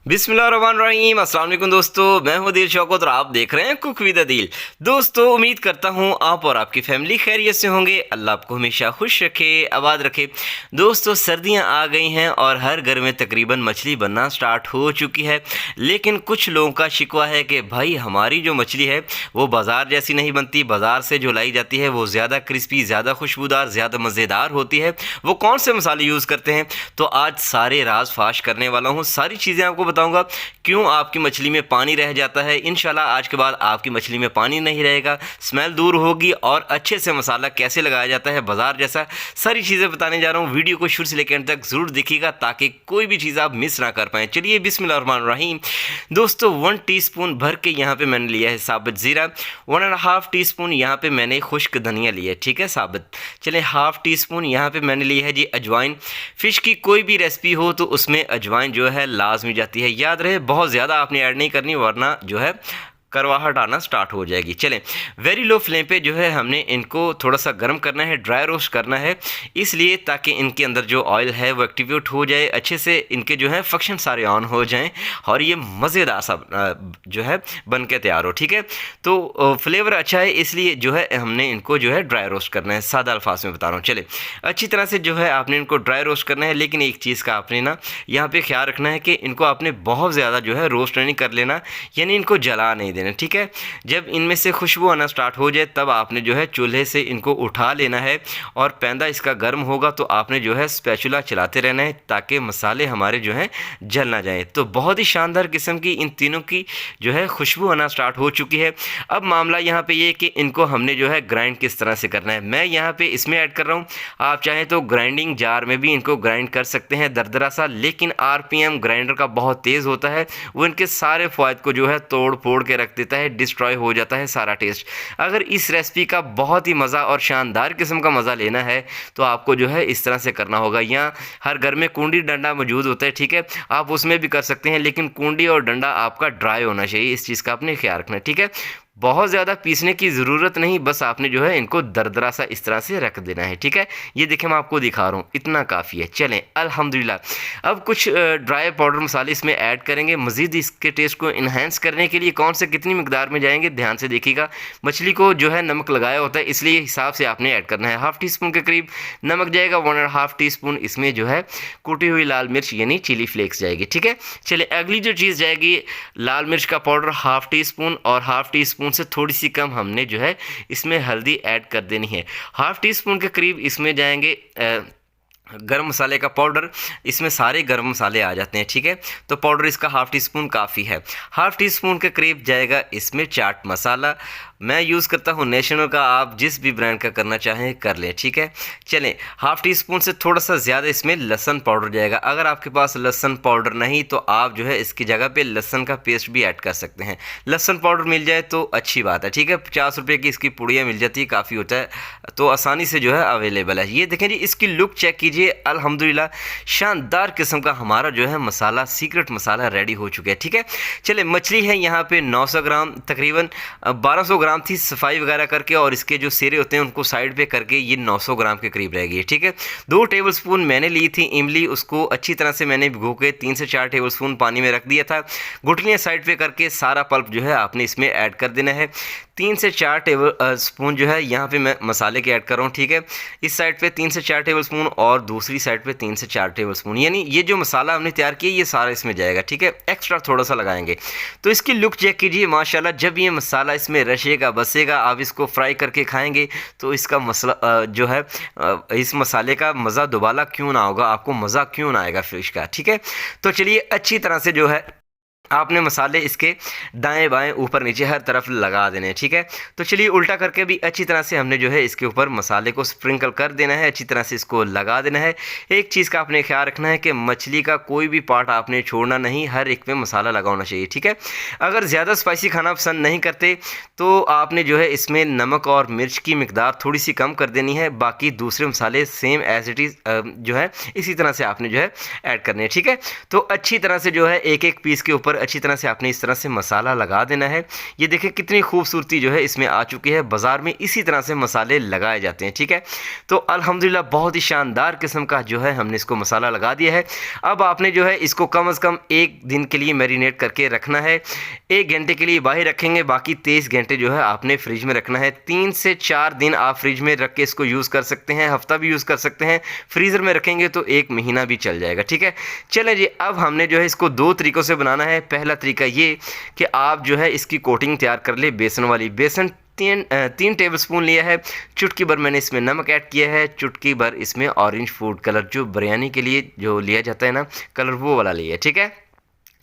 बिस्मिल्लाहिर्रहमानिर्रहीम। अस्सलाम वालेकुम दोस्तों, मैं हूं दिल शौकत और आप देख रहे हैं कुक विद दिल। दोस्तों, उम्मीद करता हूं आप और आपकी फैमिली खैरियत से होंगे। अल्लाह आपको हमेशा खुश रखे, आबाद रखे। दोस्तों, सर्दियां आ गई हैं और हर घर में तकरीबन मछली बनना स्टार्ट हो चुकी है। लेकिन कुछ लोगों का शिकवा है कि भाई हमारी जो मछली है वो बाज़ार जैसी नहीं बनती। बाज़ार से जो लाई जाती है वो ज़्यादा क्रिस्पी, ज़्यादा खुशबूदार, ज़्यादा मज़ेदार होती है। वो कौन से मसाले यूज़ करते हैं, तो आज सारे राज फाश करने वाला हूँ। सारी चीज़ें आपको बताऊंगा। क्यों आपकी मछली में पानी रह जाता है, इंशाल्लाह आज के बाद आपकी मछली में पानी नहीं रहेगा, स्मेल दूर होगी और अच्छे से मसाला कैसे लगाया जाता है बाजार जैसा, सारी चीज़ें बताने जा रहा हूँ। वीडियो को शुरू से लेकर अंत तक ज़रूर देखिएगा ताकि कोई भी चीज़ आप मिस ना कर पाएँ। चलिए बिस्मिल्लाहिर्रहमानिर्रहीम। दोस्तों, 1 टीस्पून भर के यहाँ पे मैंने लिया है साबित ज़ीरा। 1.5 टीस्पून यहाँ पे मैंने खुश्क धनिया लिया है, ठीक है, साबित। चले, 1/2 टीस्पून यहाँ पे मैंने लिया है जी अजवाइन। फ़िश की कोई भी रेसिपी हो तो उसमें अजवाइन जो है लाजमी जाती है। याद रहे, बहुत ज़्यादा आपने ऐड नहीं करनी वरना जो है करवाहट आना स्टार्ट हो जाएगी। चलें, वेरी लो फ्लेम पे जो है हमने इनको थोड़ा सा गर्म करना है, ड्राई रोस्ट करना है, इसलिए ताकि इनके अंदर जो ऑयल है वो एक्टिवेट हो जाए अच्छे से, इनके जो है फंक्शन सारे ऑन हो जाएं और ये मज़ेदार सा जो है बन के तैयार हो, ठीक है। तो फ्लेवर अच्छा है इसलिए जो है हमने इनको जो है ड्राई रोस्ट करना है। सादा अल्फाज में बता रहा हूँ। चले, अच्छी तरह से जो है आपने इनको ड्राई रोस्ट करना है। लेकिन एक चीज़ का आपने ना यहाँ पे ख्याल रखना है कि इनको आपने बहुत ज़्यादा जो है रोस्ट नहीं कर लेना, यानी इनको जला नहीं देना, ठीक है। जब इनमें से खुशबू आना स्टार्ट हो जाए तब आपने जो है चूल्हे से इनको उठा लेना है और पैंदा इसका गर्म होगा तो आपने जो है स्पैचुला चलाते रहना है ताकि मसाले हमारे जो हैं जल ना जाएं। तो बहुत ही शानदार किस्म की इन तीनों की जो है खुशबू आना स्टार्ट हो चुकी है। अब मामला यहाँ पे ये कि इनको हमने जो है ग्राइंड किस तरह से करना है, मैं यहाँ पे इसमें ऐड कर रहा हूँ। आप चाहें तो ग्राइंडिंग जार में भी इनको ग्राइंड कर सकते हैं दरदरा सा, लेकिन आरपीएम ग्राइंडर का बहुत तेज़ होता है, वो इनके सारे फ़ायदे को जो है तोड़ फोड़ के रख देता है, डिस्ट्रॉय हो जाता है सारा टेस्ट। अगर इस रेसिपी का बहुत ही मज़ा और शानदार किस्म का मज़ा लेना है तो आपको जो है इस तरह से करना होगा। यहाँ हर घर में कूंडी डंडा मौजूद होता है, ठीक है, आप उसमें भी कर सकते हैं, लेकिन कूंडी और डंडा आपका ड्राई होना चाहिए, इस चीज़ का आपने ख्याल रखना है, ठीक है। बहुत ज़्यादा पीसने की ज़रूरत नहीं, बस आपने जो है इनको दरदरा सा इस तरह से रख देना है, ठीक है। ये देखें, मैं आपको दिखा रहा हूँ, इतना काफ़ी है। चलें, अल्हम्दुलिल्लाह। अब कुछ ड्राई पाउडर मसाले इसमें ऐड करेंगे मज़ीद इसके टेस्ट को इन्हेंस करने के लिए। कौन से कितनी मिकदार में जाएंगे ध्यान से देखिएगा। मछली को जो है नमक लगाया होता है, इसलिए हिसाब से आपने ऐड करना है। 1/2 टीस्पून के करीब नमक जाएगा। 1.5 टीस्पून इसमें जो है कुटी हुई लाल मिर्च यानी चिली फ्लेक्स जाएगी, ठीक है। चलिए, अगली जो चीज़ जाएगी लाल मिर्च का पाउडर 1/2 टीस्पून, और 1/2 टीस्पून से थोड़ी सी कम हमने जो है इसमें हल्दी ऐड कर देनी है। 1/2 टीस्पून के करीब इसमें जाएंगे गरम मसाले का पाउडर। इसमें सारे गरम मसाले आ जाते हैं, ठीक है। तो पाउडर इसका 1/2 टीस्पून काफ़ी है। 1/2 टीस्पून के करीब जाएगा इसमें चाट मसाला। मैं यूज़ करता हूँ नेशनल का, आप जिस भी ब्रांड का करना चाहें कर लें, ठीक है। चलें, 1/2 टीस्पून से थोड़ा सा ज़्यादा इसमें लहसुन पाउडर जाएगा। अगर आपके पास लहसुन पाउडर नहीं तो आप जो है इसकी जगह पे लहसुन का पेस्ट भी ऐड कर सकते हैं। लहसुन पाउडर मिल जाए तो अच्छी बात है, ठीक है। 50 रुपये की इसकी पुड़ियाँ मिल जाती है, काफ़ी होता है, तो आसानी से जो है अवेलेबल है। ये देखें जी, इसकी लुक चेक कीजिए। अल्हम्दुलिल्लाह, शानदार किस्म का हमारा जो है मसाला, सीक्रेट मसाला रेडी हो चुका है, ठीक है। चले, मछली है यहाँ पे 900 ग्राम, तकरीबन 1200 ग्राम थी सफाई वगैरह करके, और इसके जो सिरे होते हैं उनको साइड पे करके ये 900 ग्राम के करीब रह गई है, ठीक है। 2 टेबलस्पून मैंने ली थी इमली, उसको अच्छी तरह से मैंने भिगो के 3 से 4 टेबलस्पून पानी में रख दिया था। गुठलियाँ साइड पे करके सारा पल्प जो है आपने इसमें ऐड कर देना है। 3 से 4 टेबल स्पून जो है यहाँ पे मैं मसाले के ऐड कर रहा हूँ, ठीक है। इस साइड पे 3 से 4 टेबल स्पून और दूसरी साइड पे 3 से 4 टेबल स्पून, यानी ये जो मसाला हमने तैयार किया ये सारा इसमें जाएगा, ठीक है। एक्स्ट्रा थोड़ा सा लगाएंगे। तो इसकी लुक चेक कीजिए माशाल्लाह। जब ये मसाला इसमें रचेगा बसेगा, आप इसको फ्राई करके खाएंगे तो इसका मसला जो है इस मसाले का मज़ा दोबारा क्यों ना होगा, आपको मज़ा क्यों ना आएगा फिश का, ठीक है। तो चलिए, अच्छी तरह से जो है आपने मसाले इसके दाएं बाएं ऊपर नीचे हर तरफ लगा देने हैं, ठीक है। तो चलिए, उल्टा करके भी अच्छी तरह से हमने जो है इसके ऊपर मसाले को स्प्रिंकल कर देना है, अच्छी तरह से इसको लगा देना है। एक चीज़ का आपने ख्याल रखना है कि मछली का कोई भी पार्ट आपने छोड़ना नहीं, हर एक में मसाला लगा होना चाहिए, ठीक है। अगर ज़्यादा स्पाइसी खाना पसंद नहीं करते तो आपने जो है इसमें नमक और मिर्च की मिकदार थोड़ी सी कम कर देनी है, बाकी दूसरे मसाले सेम एज इट इज़ जो है इसी तरह से आपने जो है ऐड करने हैं, ठीक है। तो अच्छी तरह से जो है एक एक पीस के ऊपर अच्छी तरह से आपने इस तरह से मसाला लगा देना है। ये देखिए कितनी खूबसूरती जो है इसमें आ चुकी है। बाज़ार में इसी तरह से मसाले लगाए जाते हैं, ठीक है। तो अल्हम्दुलिल्लाह बहुत ही शानदार किस्म का जो है हमने इसको मसाला लगा दिया है। अब आपने जो है इसको कम से कम 1 दिन के लिए मैरिनेट करके रखना है। 1 घंटे के लिए बाहर रखेंगे, बाकी 23 घंटे जो है आपने फ्रिज में रखना है। 3 से 4 दिन आप फ्रिज में रख के इसको यूज़ कर सकते हैं, हफ्ता भी यूज़ कर सकते हैं। फ्रीज़र में रखेंगे तो 1 महीना भी चल जाएगा, ठीक है। चलें जी, अब हमने जो है इसको 2 तरीक़ों से बनाना है। पहला तरीका ये कि आप जो है इसकी कोटिंग तैयार कर ले बेसन वाली। बेसन 3 टेबलस्पून लिया है। चुटकी भर मैंने इसमें नमक ऐड किया है। चुटकी भर इसमें ऑरेंज फूड कलर जो बिरयानी के लिए जो लिया जाता है ना कलर, वो वाला लिया है, ठीक है।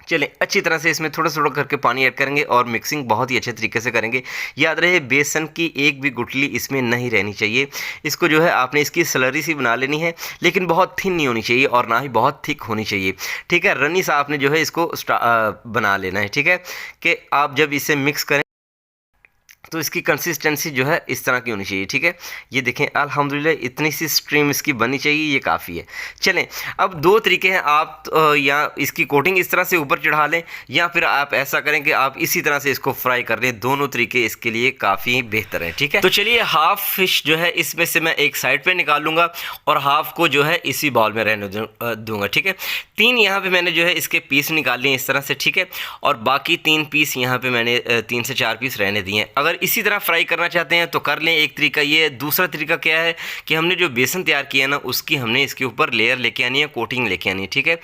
चलें अच्छी तरह से इसमें थोड़ा थोड़ा करके पानी ऐड करेंगे और मिक्सिंग बहुत ही अच्छे तरीके से करेंगे। याद रहे बेसन की एक भी गुठली इसमें नहीं रहनी चाहिए। इसको जो है आपने इसकी स्लरी सी बना लेनी है, लेकिन बहुत थिन नहीं होनी चाहिए और ना ही बहुत थिक होनी चाहिए, ठीक है। रनी सा आपने जो है इसको बना लेना है, ठीक है। कि आप जब इसे मिक्स करें तो इसकी कंसिस्टेंसी जो है इस तरह की होनी चाहिए, ठीक है। ये देखें अल्हम्दुलिल्लाह इतनी सी स्ट्रीम इसकी बननी चाहिए, ये काफ़ी है। चलें अब 2 तरीके हैं, आप या इसकी कोटिंग इस तरह से ऊपर चढ़ा लें या फिर आप ऐसा करें कि आप इसी तरह से इसको फ्राई कर लें। दोनों तरीके इसके लिए काफ़ी बेहतर हैं, ठीक है। तो चलिए हाफ़ फिश जो है इसमें से मैं एक साइड पर निकाल लूँगा और हाफ़ को जो है इसी बाउल में रहने दूँगा, ठीक है। 3 यहाँ पर मैंने जो है इसके पीस निकाल लिए इस तरह से, ठीक है। और बाकी 3 पीस यहाँ पर मैंने 3 से 4 पीस रहने दिए हैं। अगर इसी तरह फ्राई करना चाहते हैं तो कर लें, एक तरीका ये है। दूसरा तरीका क्या है कि हमने जो बेसन तैयार किया ना उसकी हमने इसके ऊपर लेयर लेके आनी है, कोटिंग लेके आनी है, ठीक है।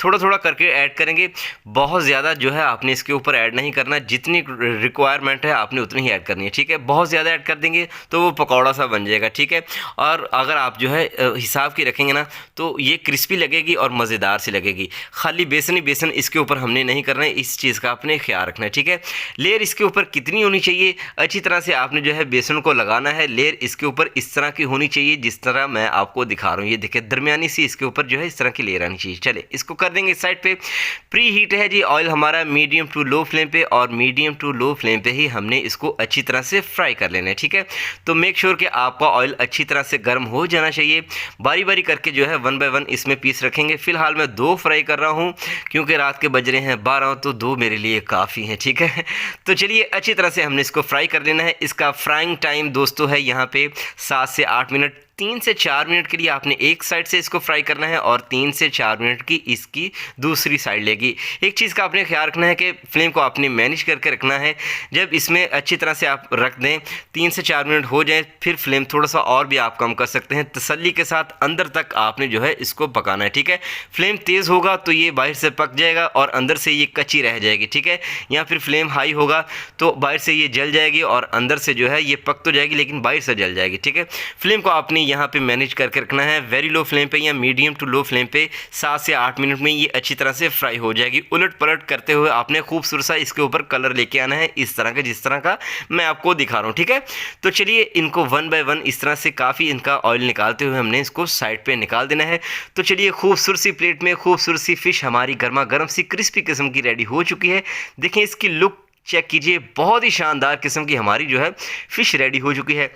थोड़ा थोड़ा करके ऐड करेंगे, बहुत ज़्यादा जो है आपने इसके ऊपर ऐड नहीं करना, जितनी रिक्वायरमेंट है आपने उतनी ही ऐड करनी है, ठीक है। बहुत ज़्यादा ऐड कर देंगे तो वो पकौड़ा सा बन जाएगा, ठीक है। और अगर आप जो है हिसाब की रखेंगे ना तो ये क्रिस्पी लगेगी और मज़ेदार सी लगेगी। खाली बेसन ही बेसन इसके ऊपर हमने नहीं करना है, इस चीज़ का आपने ख्याल रखना है, ठीक है। लेयर इसके ऊपर कितनी होनी चाहिए, अच्छी तरह से आपने जो है बेसन को लगाना है। लेयर इसके ऊपर इस तरह की होनी चाहिए जिस तरह मैं आपको दिखा रहा हूँ। ये देखिए दरमियानी सी इसके ऊपर जो है इस तरह की लेयर आनी चाहिए। चले इसको कर देंगे इस साइड पे। प्री हीट है जी ऑयल हमारा मीडियम टू लो फ्लेम पे, और मीडियम टू लो फ्लेम पे ही हमने इसको अच्छी तरह से फ्राई कर लेना है, ठीक है। तो मेक श्योर कि आपका ऑयल अच्छी तरह से गर्म हो जाना चाहिए। बारी बारी करके जो है 1 बाय 1 इसमें पीस रखेंगे। फिलहाल मैं 2 फ्राई कर रहा हूँ क्योंकि रात के बज रहे हैं 12, तो 2 मेरे लिए काफ़ी हैं, ठीक है। तो चलिए अच्छी तरह से हमने इसको फ्राई कर लेना है। इसका फ्राइंग टाइम दोस्तों है यहाँ पे 7 से 8 मिनट। 3 से 4 मिनट के लिए आपने एक साइड से इसको फ्राई करना है और 3 से 4 मिनट की इसकी दूसरी साइड लेगी। एक चीज़ का आपने ख्याल रखना है कि फ्लेम को आपने मैनेज करके रखना है। जब इसमें अच्छी तरह से आप रख दें 3 से 4 मिनट हो जाए, फिर फ्लेम थोड़ा सा और भी आप कम कर सकते हैं। तसल्ली के साथ अंदर तक आपने जो है इसको पकाना है, ठीक है। फ्लेम तेज़ होगा तो ये बाहर से पक जाएगा और अंदर से ये कच्ची रह जाएगी, ठीक है। या फिर फ्लेम हाई होगा तो बाहर से ये जल जाएगी और अंदर से जो है ये पक तो जाएगी लेकिन बाहर से जल जाएगी, ठीक है। फ्लेम को आपने यहाँ पे मैनेज करके रखना है। वेरी लो फ्लेम पे या मीडियम टू लो फ्लेम पे 7 से 8 मिनट में ये अच्छी तरह से फ्राई हो जाएगी। उलट पलट करते हुए आपने खूबसूरत सा इसके ऊपर कलर लेके आना है, इस तरह का जिस तरह का मैं आपको दिखा रहा हूँ, ठीक है। तो चलिए इनको 1 बाय 1 इस तरह से काफ़ी इनका ऑयल निकालते हुए हमने इसको साइड पे निकाल देना है। तो चलिए खूबसूरत सी प्लेट में खूबसूरत सी फ़िश हमारी गर्मा गर्म सी क्रिस्पी किस्म की रेडी हो चुकी है। देखें इसकी लुक चेक कीजिए, बहुत ही शानदार किस्म की हमारी जो है फ़िश रेडी हो चुकी है।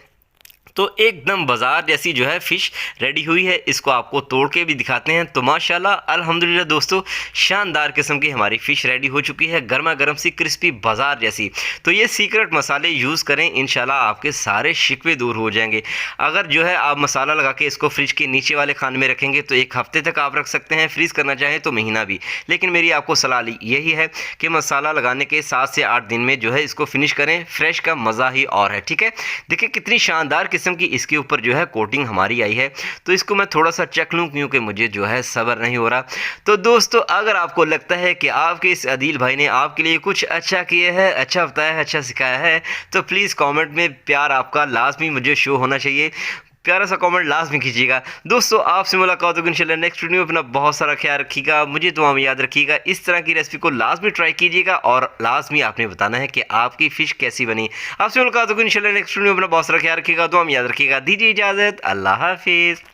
तो एकदम बाज़ार जैसी जो है फ़िश रेडी हुई है। इसको आपको तोड़ के भी दिखाते हैं। तो माशाल्लाह अल्हम्दुलिल्लाह दोस्तों शानदार किस्म की हमारी फ़िश रेडी हो चुकी है, गर्मा गर्म सी क्रिस्पी बाज़ार जैसी। तो ये सीक्रेट मसाले यूज़ करें, इंशाल्लाह आपके सारे शिकवे दूर हो जाएंगे। अगर जो है आप मसाला लगा के इसको फ्रिज के नीचे वाले खाने में रखेंगे तो 1 हफ़्ते तक आप रख सकते हैं, फ्रीज़ करना चाहें तो महीना भी। लेकिन मेरी आपको सलाह यही है कि मसाला लगाने के 7 से 8 दिन में जो है इसको फिनिश करें। फ्रेश का मज़ा ही और है, ठीक है। देखिए कितनी शानदार किस्म की इसके ऊपर जो है कोटिंग हमारी आई है। तो इसको मैं थोड़ा सा चख लूँ क्योंकि मुझे जो है सब्र नहीं हो रहा। तो दोस्तों अगर आपको लगता है कि आपके इस अदील भाई ने आपके लिए कुछ अच्छा किया है, अच्छा बताया है, अच्छा सिखाया है, तो प्लीज़ कमेंट में प्यार आपका लाजमी मुझे शो होना चाहिए। प्यारा सा कमेंट लाजमी कीजिएगा। दोस्तों आपसे मुलाकात होगी इंशाल्लाह नेक्स्ट वीडियो में। अपना बहुत सारा ख्याल रखिएगा, मुझे दुआ में याद रखिएगा। इस तरह की रेसिपी को लाजमी ट्राई कीजिएगा और लाजमी आपने बताना है कि आपकी फ़िश कैसी बनी। आपसे मुलाकात होगी इंशाल्लाह नेक्स्ट वीडियो में। अपना बहुत सारा ख्याल रखिएगा, दुआ में याद रखिएगा। दीजिए इजाज़त, अल्लाह हाफिज़।